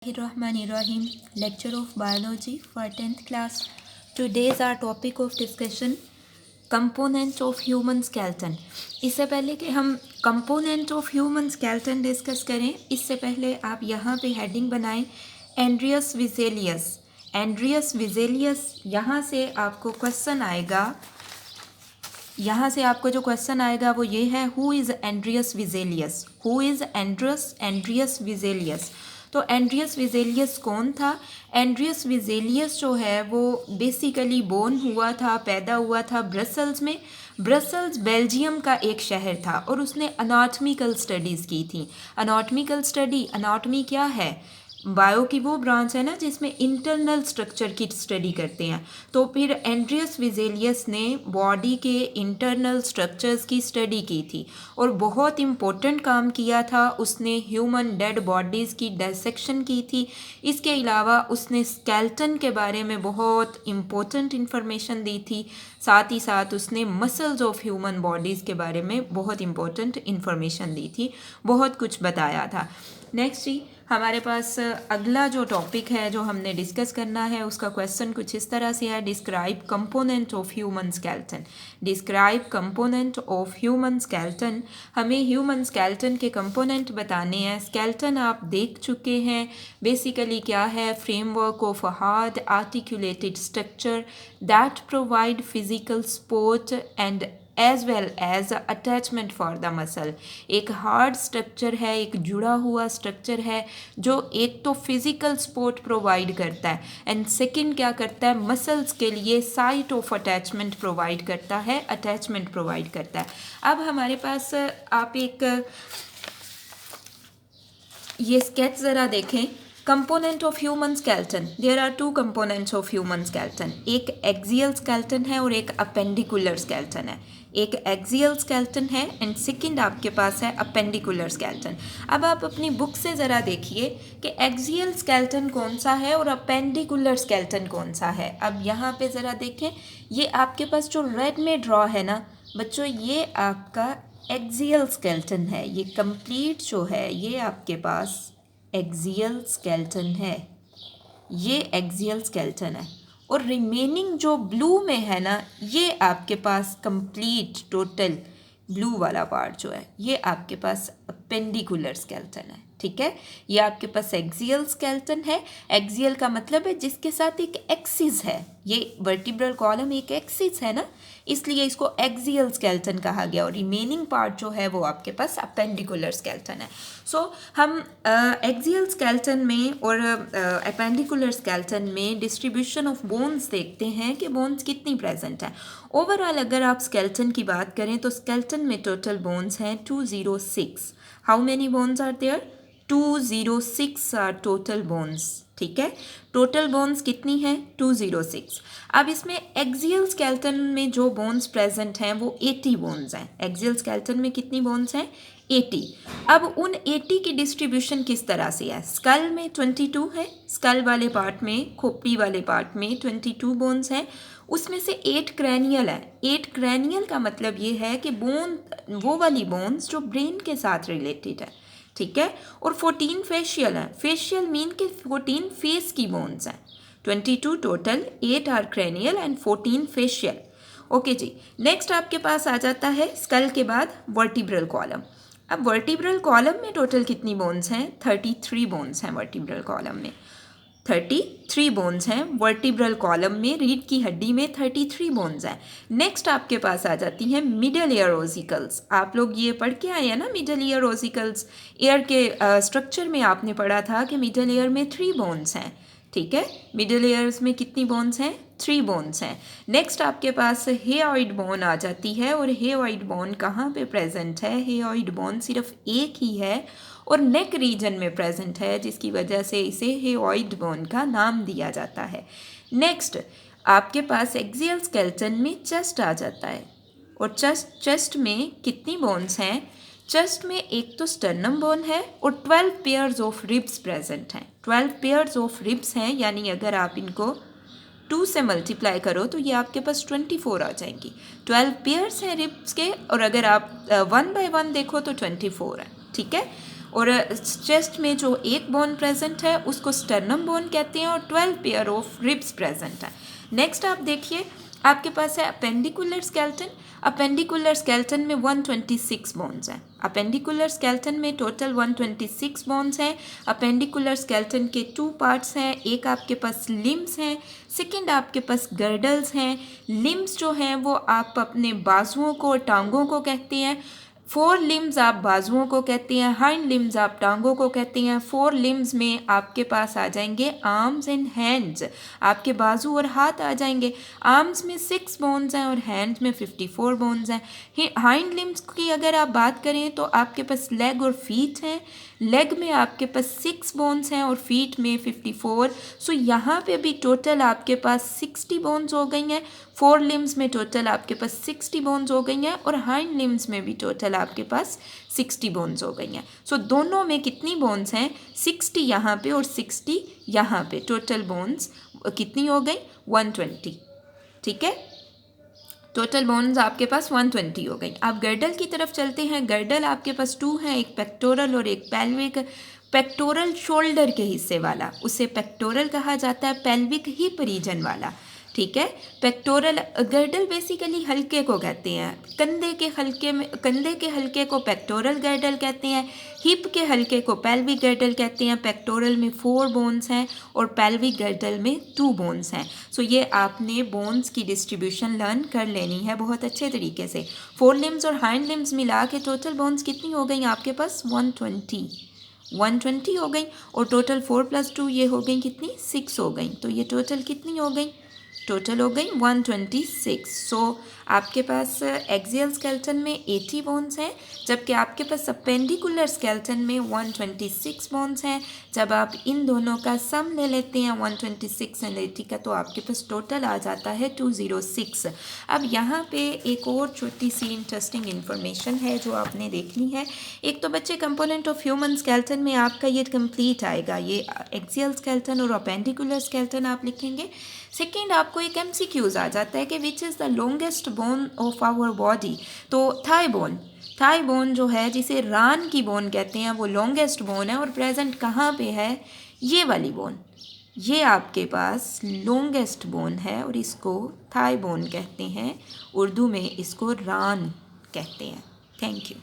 Bismillahirrahmanirrahim. Lecture of Biology for 10th class. Today's our topic of discussion component of human skeleton. इससे पहले कि हम component of human skeleton discuss करें, इससे पहले आप यहाँ पे हेडिंग बनाएं एंड्रियस विजेलियस. एंड्रियस विजेलियस, यहाँ से आपको क्वेश्चन आएगा. यहाँ से आपको जो क्वेश्चन आएगा वो ये है, who is Andreas Vesalius. Who is Andreas Vesalius. तो एंड्रियस विजेलियस कौन था? एंड्रियस विजेलियस जो है वो बेसिकली बोर्न हुआ था, पैदा हुआ था ब्रसल्स में. ब्रसल्स बेल्जियम का एक शहर था और उसने अनाटमिकल स्टडीज़ की थी. अनाटमिकल स्टडी, अनाटमी क्या है? बायो की वो ब्रांच है ना जिसमें इंटरनल स्ट्रक्चर की स्टडी करते हैं. तो फिर एंड्रियस विजेलियस ने बॉडी के इंटरनल स्ट्रक्चर्स की स्टडी की थी और बहुत इम्पोर्टेंट काम किया था. उसने ह्यूमन डेड बॉडीज़ की डायसेक्शन की थी. इसके अलावा उसने स्केलेटन के बारे में बहुत इम्पोर्टेंट इंफॉर्मेशन दी थी. साथ ही साथ उसने मसल्स ऑफ ह्यूमन बॉडीज़ के बारे में बहुत इम्पोर्टेंट इंफॉर्मेशन दी थी, बहुत कुछ बताया था. नेक्स्ट जी, हमारे पास अगला जो टॉपिक है जो हमने डिस्कस करना है उसका क्वेश्चन कुछ इस तरह से है, describe component of human skeleton. Describe component of human skeleton. हमें ह्यूमन स्केलेटन के कंपोनेंट बताने हैं. स्केलेटन आप देख चुके हैं. बेसिकली क्या है? Framework of a hard articulated structure that provide physical support and as well as attachment for the muscle. एक हार्ड स्ट्रक्चर है, एक जुड़ा हुआ स्ट्रक्चर है जो एक तो फिजिकल सपोर्ट प्रोवाइड करता है एंड सेकंड क्या करता है? मसल्स के लिए साइट ऑफ अटैचमेंट प्रोवाइड करता है, अटैचमेंट प्रोवाइड करता है. अब हमारे पास आप एक ये स्केच ज़रा देखें. Component of human skeleton, there are two components of human skeleton. एक एक्सियल स्केलेटन है और एक अपेंडिकुलर स्केलेटन है. एक एक्सियल स्केलेटन है एंड सेकंड आपके पास है अपेंडिकुलर स्केलेटन. अब आप अपनी बुक से ज़रा देखिए कि एक्सियल स्केलेटन कौन सा है और अपेंडिकुलर स्केलेटन कौन सा है. अब यहाँ पे ज़रा देखें, ये आपके पास जो रेड में ड्रॉ है ना बच्चों, ये आपका एक्सियल स्केलेटन है. ये कंप्लीट जो है ये आपके पास एक्सियल स्केलेटन है. ये एक्सियल स्केलेटन है और रिमेनिंग जो ब्लू में है ना ये आपके पास कंप्लीट टोटल ब्लू वाला पार्ट जो है ये आपके पास अपेंडिकुलर स्केलेटन है. ठीक है, ये आपके पास एक्सियल स्केलेटन है. एक्सियल का मतलब है जिसके साथ एक एक्सिस है. ये वर्टिब्रल कॉलम एक एक्सिस है ना, इसलिए इसको एक्सियल स्केलेटन कहा गया और रिमेनिंग पार्ट जो है वो आपके पास अपेंडिकुलर स्केलेटन है. सो हम एक्सियल स्केलेटन में और अपेंडिकुलर स्केलेटन में डिस्ट्रीब्यूशन ऑफ बोन्स देखते हैं कि बोन्स कितनी प्रेजेंट है. ओवरऑल अगर आप स्केलेटन की बात करें तो स्केलेटन में टोटल बोन्स हैं 206. How many bones are there? 206 are total bones. ठीक है, टोटल बोन्स कितनी हैं? 206. अब इसमें एक्सियल स्केलेटन में जो बोन्स प्रेजेंट हैं वो 80 बोन्स हैं. एक्सियल स्केलेटन में कितनी बोन्स हैं? 80. अब उन 80 की डिस्ट्रीब्यूशन किस तरह से है? स्कल में 22 है, स्कल वाले पार्ट में, खोपड़ी वाले पार्ट में 22 बोन्स हैं. उसमें से 8 क्रैनियल है. 8 क्रैनियल का मतलब ये है कि बोन, वो वाली बोन्स जो ब्रेन के साथ रिलेटेड है. ठीक है, और 14 फेशियल है. फेशियल मीन के 14 फेस की बोन्स हैं. 22 total, 8 are cranial and 14 facial. Okay जी, नेक्स्ट आपके पास आ जाता है स्कल के बाद वर्टिब्रल कॉलम. अब वर्टिब्रल कॉलम में टोटल कितनी बोन्स हैं? 33 बोन्स हैं वर्टिब्रल कॉलम में. 33 बोन्स हैं वर्टिब्रल कॉलम में. रीढ़ की हड्डी में 33 बोन्स हैं. नेक्स्ट आपके पास आ जाती हैं मिडल ईयर ओसिकल्स. आप लोग ये पढ़ के आए हैं ना मिडल ईयर ओसिकल्स. ईयर के स्ट्रक्चर में आपने पढ़ा था कि मिडल ईयर में 3 बोन्स हैं. ठीक है, मिडल ईयर्स में कितनी बोन्स हैं? 3 बोन्स हैं. नेक्स्ट आपके पास हेओइड बोन आ जाती है और हेओइड बोन कहाँ पे प्रेजेंट है? हेओइड बोन सिर्फ एक ही है और नेक रीजन में प्रेजेंट है जिसकी वजह से इसे हेओइड बोन का नाम दिया जाता है. नेक्स्ट आपके पास एक्सियल स्केलेटन में चेस्ट आ जाता है और चेस्ट में कितनी बोन्स हैं? चेस्ट में एक तो स्टर्नम बोन है और 12 पेयर्स ऑफ रिब्स प्रेजेंट हैं. 12 पेयर्स ऑफ रिब्स हैं, यानी अगर आप इनको 2 से मल्टीप्लाई करो तो ये आपके पास 24 आ जाएंगी. 12 पेयर्स हैं रिब्स के और अगर आप 1 बाय 1 देखो तो 24 है. ठीक है, और चेस्ट में जो एक बोन प्रेजेंट है उसको स्टर्नम बोन कहते हैं और 12 पेयर ऑफ रिब्स प्रेजेंट है। नेक्स्ट आप देखिए, आपके पास है अपेंडिकुलर स्केलेटन। अपेंडिकुलर स्केलेटन में 126 बोन्स हैं। अपेंडिकुलर स्केलेटन में टोटल 126 बोन्स हैं। अपेंडिकुलर स्केलेटन के 2 पार्ट्स हैं, एक आपके पास लिम्स हैं, सेकंड आपके पास गर्डल्स हैं। लिम्स जो हैं वो आप अपने बाजुओं को, टांगों को कहते हैं। 4 लिम्स आप बाजुओं को कहते हैं, हाइंड लिम्स आप टांगों को कहते हैं। 4 लिम्स में आपके पास आ जाएंगे आर्म्स एंड हैंड्स, आपके बाजू और हाथ आ जाएंगे। आर्म्स में 6 बोन्स हैं और हैंड्स में 54 बोन्स हैं। हाइंड लिम्स की अगर आप बात करें तो आपके पास लेग और फीट हैं। लेग में आपके पास 6 बोन्स हैं और फीट में 54। सो यहाँ पे भी टोटल आपके पास 60 बोन्स हो गई हैं। 4 लिम्स में टोटल आपके पास 60 बोन्स हो गई हैं और हाइंड लिम्स में भी टोटल आपके पास 60 बोन्स हो गई हैं। सो दोनों में कितनी बोन्स हैं? 60 यहाँ पे और 60 यहाँ पे। टोटल बोन्स कितनी हो गई? 120। ठीक है, टोटल बोन्स आपके पास 120 हो गई। आप गर्डल की तरफ चलते हैं। गर्डल आपके पास 2 हैं, एक पेक्टोरल और एक पेल्विक। पेक्टोरल शोल्डर के हिस्से वाला, उसे पेक्टोरल कहा जाता है, पेल्विक हिप रीजन वाला। ठीक है, पेक्टोरल गर्डल बेसिकली हल्के को कहते हैं। कंधे के हल्के को पेक्टोरल गर्डल कहते हैं। हिप के हल्के को पेल्विक गर्डल कहते हैं। पेक्टोरल में 4 बोन्स हैं और पेल्विक गर्डल में 2 बोन्स हैं। सो ये आपने बोन्स की डिस्ट्रीब्यूशन लर्न कर लेनी है बहुत अच्छे तरीके से। 4 लिम्स और हाइंड लिम्स मिला के टोटल बोन्स कितनी हो गई आपके पास? 120 हो गई और टोटल 4 + 2 ये हो गई कितनी? 6 हो गई। तो ये टोटल कितनी हो गई? टोटल हो गई 126। सो आपके पास एक्सियल स्केलेटन में 80 बोन्स हैं, जबकि आपके पास अपेंडिकुलर स्केलेटन में 126 बोन्स हैं। जब आप इन दोनों का सम ले लेते हैं 126 एंड 80 का, तो आपके पास टोटल आ जाता है 206। अब यहाँ पे एक और छोटी सी इंटरेस्टिंग इन्फॉर्मेशन है जो आपने देखनी है। एक तो बच्चे कंपोनेंट ऑफ ह्यूमन स्केलेटन में आपका ये कंप्लीट आएगा, ये एक्सियल स्केलेटन और अपेंडिकुलर स्केलेटन आप लिखेंगे। सेकेंड, आपको एक MCQs आ जाता है कि which is the longest bone of our body. तो थाई बोन जो है, जिसे रान की बोन कहते हैं, वो लॉन्गेस्ट बोन है और प्रेजेंट कहाँ पे है? ये वाली बोन, ये आपके पास लॉन्गेस्ट बोन है और इसको थाई बोन कहते हैं। उर्दू में इसको रान कहते हैं। Thank you.